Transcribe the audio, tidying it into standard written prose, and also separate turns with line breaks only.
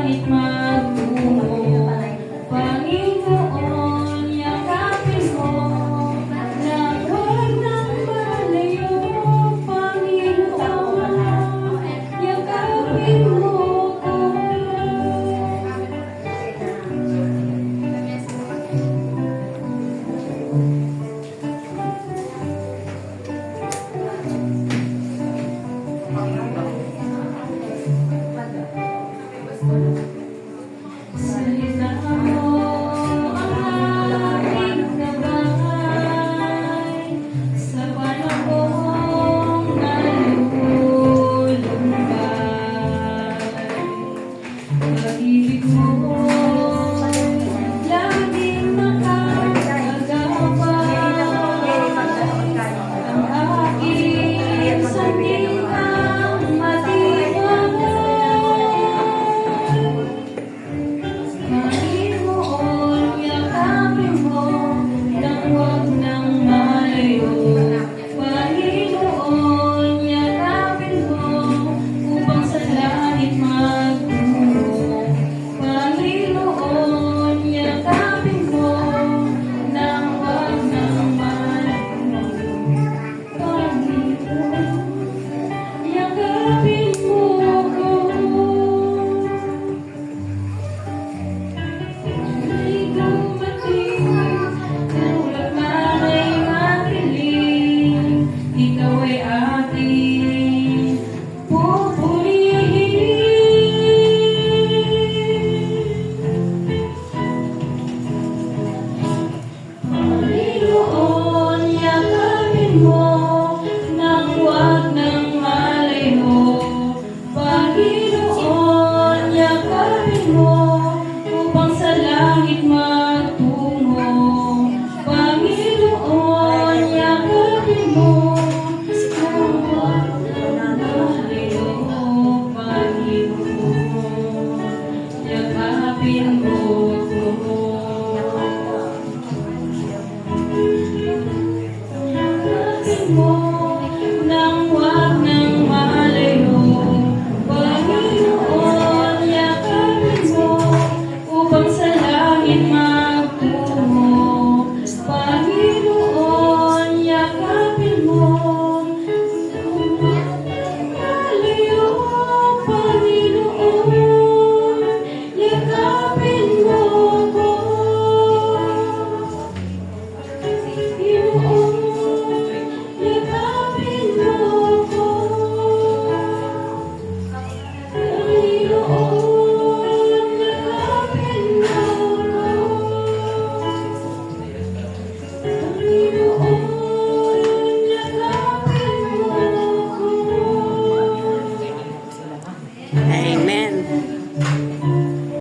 langit magtungo. Panginoon, yakapin mo na huwag nang malayo. Panginoon, yakapin mo ko. Salita mo ang aking gabay sa panahong nalulumbay. Pag-ibig mo laging nakakagabay. Ang aking sandigan matibay. Panginoon, yakapin mo nang huwag nang malayo. Panginoon, yakapin mo upang sa langit magtungo. Panginoon, yakapin mo nang huwag nang malayo. Panginoon, yakapin mo ko. Ay dumating, tulad man ay makiling, ikaw ay ating pupurihin. Panginoon, yakapin mo nang huwag nang malayo. Panginoon, yakapin mo upang sa langit magtungo. Panginoon, yakapin mo nang huwag nang malayo. Panginoon, yakapin mo.